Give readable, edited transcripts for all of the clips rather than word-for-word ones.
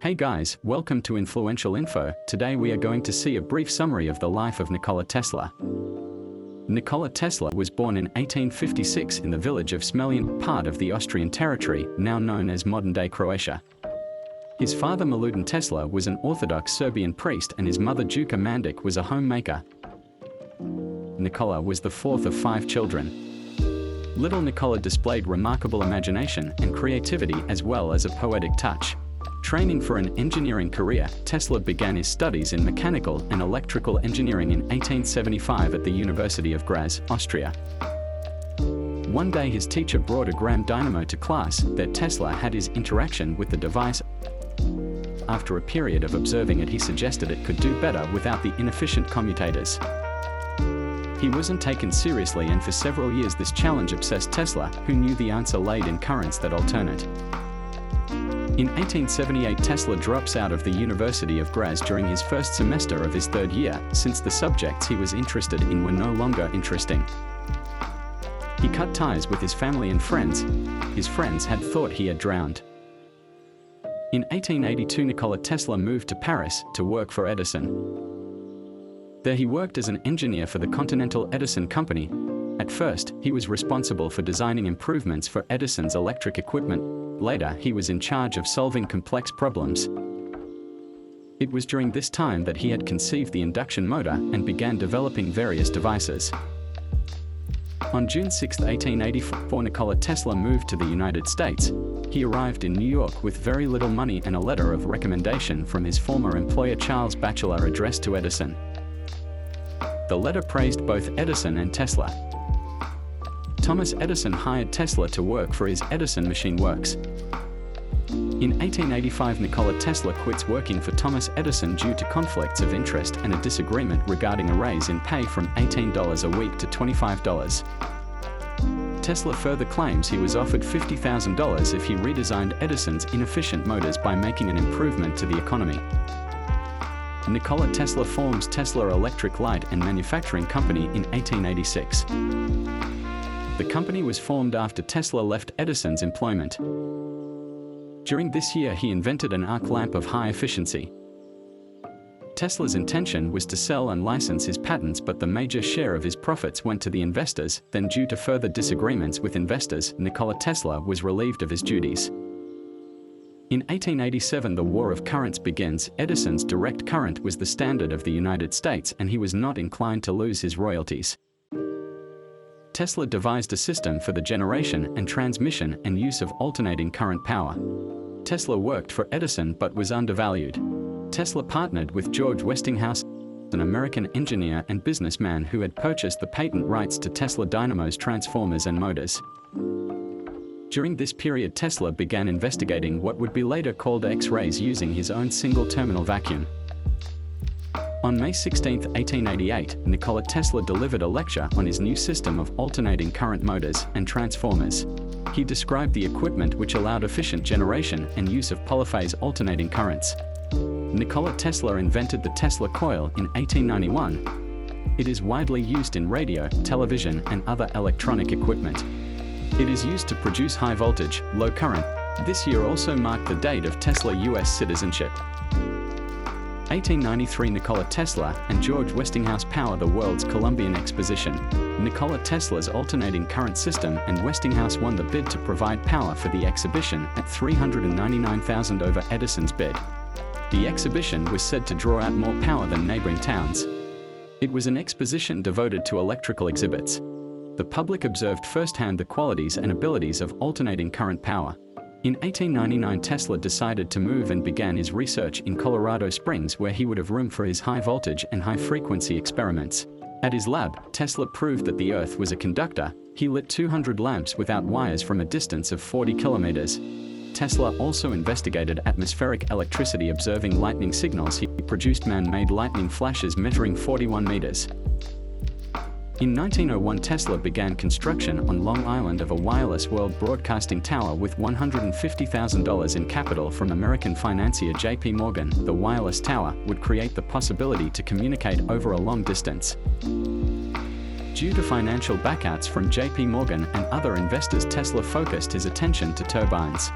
Hey guys, welcome to Influential Info. Today we are going to see a brief summary of the life of Nikola Tesla. Nikola Tesla was born in 1856 in the village of Smeljen, part of the Austrian territory, now known as modern-day Croatia. His father Milutin Tesla was an Orthodox Serbian priest and his mother Juka Mandic was a homemaker. Nikola was the fourth of 5 children. Little Nikola displayed remarkable imagination and creativity as well as a poetic touch. Training for an engineering career, Tesla began his studies in mechanical and electrical engineering in 1875 at the University of Graz, Austria. One day his teacher brought a Gram dynamo to class. There Tesla had his interaction with the device. After a period of observing it, he suggested it could do better without the inefficient commutators. He wasn't taken seriously, and for several years this challenge obsessed Tesla, who knew the answer laid in currents that alternate. In 1878 Tesla drops out of the University of Graz during his first semester of his 3rd year, since the subjects he was interested in were no longer interesting. He cut ties with his family and friends. His friends had thought he had drowned. In 1882 Nikola Tesla moved to Paris to work for Edison. There he worked as an engineer for the Continental Edison Company. At first, he was responsible for designing improvements for Edison's electric equipment. Later, he was in charge of solving complex problems. It was during this time that he had conceived the induction motor and began developing various devices. On June 6, 1884, Nikola Tesla moved to the United States. He arrived in New York with very little money and a letter of recommendation from his former employer Charles Batchelor addressed to Edison. The letter praised both Edison and Tesla. Thomas Edison hired Tesla to work for his Edison Machine Works. In 1885 Nikola Tesla quits working for Thomas Edison due to conflicts of interest and a disagreement regarding a raise in pay from $18 a week to $25. Tesla further claims he was offered $50,000 if he redesigned Edison's inefficient motors by making an improvement to the economy. Nikola Tesla forms Tesla Electric Light and Manufacturing Company in 1886. The company was formed after Tesla left Edison's employment. During this year he invented an arc lamp of high efficiency. Tesla's intention was to sell and license his patents, but the major share of his profits went to the investors. Then, due to further disagreements with investors, Nikola Tesla was relieved of his duties. In 1887 the War of Currents begins. Edison's direct current was the standard of the United States and he was not inclined to lose his royalties. Tesla devised a system for the generation and transmission and use of alternating current power. Tesla worked for Edison but was undervalued. Tesla partnered with George Westinghouse, an American engineer and businessman who had purchased the patent rights to Tesla dynamos, transformers and motors. During this period Tesla began investigating what would be later called X-rays using his own single-terminal vacuum. On May 16, 1888, Nikola Tesla delivered a lecture on his new system of alternating current motors and transformers. He described the equipment which allowed efficient generation and use of polyphase alternating currents. Nikola Tesla invented the Tesla coil in 1891. It is widely used in radio, television, and other electronic equipment. It is used to produce high voltage, low current. This year also marked the date of Tesla U.S. citizenship. 1893 Nikola Tesla and George Westinghouse power the world's Columbian Exposition. Nikola Tesla's alternating current system and Westinghouse won the bid to provide power for the exhibition at $399,000 over Edison's bid. The exhibition was said to draw out more power than neighboring towns. It was an exposition devoted to electrical exhibits. The public observed firsthand the qualities and abilities of alternating current power. In 1899 Tesla decided to move and began his research in Colorado Springs, where he would have room for his high voltage and high frequency experiments. At his lab, Tesla proved that the Earth was a conductor. He lit 200 lamps without wires from a distance of 40 kilometers. Tesla also investigated atmospheric electricity, observing lightning signals. He produced man-made lightning flashes measuring 41 meters. In 1901 Tesla began construction on Long Island of a wireless world broadcasting tower with $150,000 in capital from American financier J.P. Morgan. The wireless tower would create the possibility to communicate over a long distance. Due to financial backouts from J.P. Morgan and other investors, Tesla focused his attention to turbines.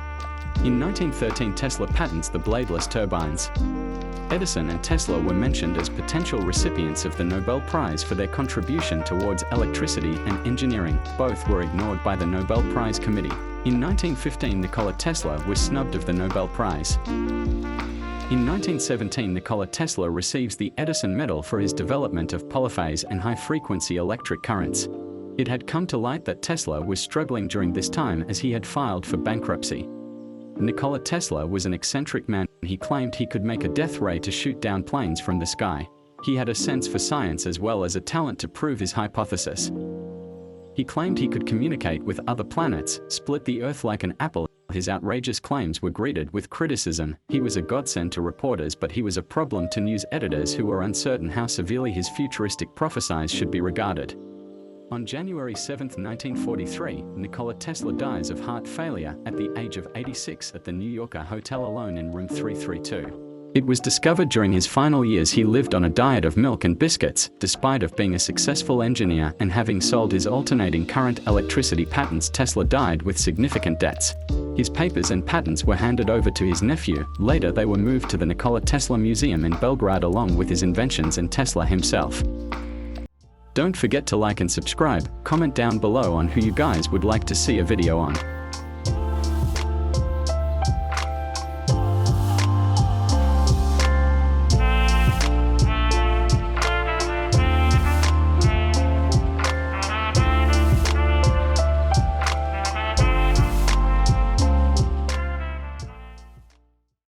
In 1913, Tesla patents the bladeless turbines. Edison and Tesla were mentioned as potential recipients of the Nobel Prize for their contribution towards electricity and engineering. Both were ignored by the Nobel Prize Committee. In 1915, Nikola Tesla was snubbed of the Nobel Prize. In 1917, Nikola Tesla receives the Edison Medal for his development of polyphase and high-frequency electric currents. It had come to light that Tesla was struggling during this time as he had filed for bankruptcy. Nikola Tesla was an eccentric man. He claimed he could make a death ray to shoot down planes from the sky. He had a sense for science as well as a talent to prove his hypothesis. He claimed he could communicate with other planets, split the Earth like an apple. His outrageous claims were greeted with criticism. He was a godsend to reporters, but he was a problem to news editors who were uncertain how severely his futuristic prophecies should be regarded. On January 7, 1943, Nikola Tesla dies of heart failure at the age of 86 at the New Yorker hotel alone in room 332. It was discovered during his final years he lived on a diet of milk and biscuits. Despite of being a successful engineer and having sold his alternating current electricity patents, Tesla died with significant debts. His papers and patents were handed over to his nephew. Later they were moved to the Nikola Tesla Museum in Belgrade along with his inventions and Tesla himself. Don't forget to like and subscribe. Comment down below on who you guys would like to see a video on.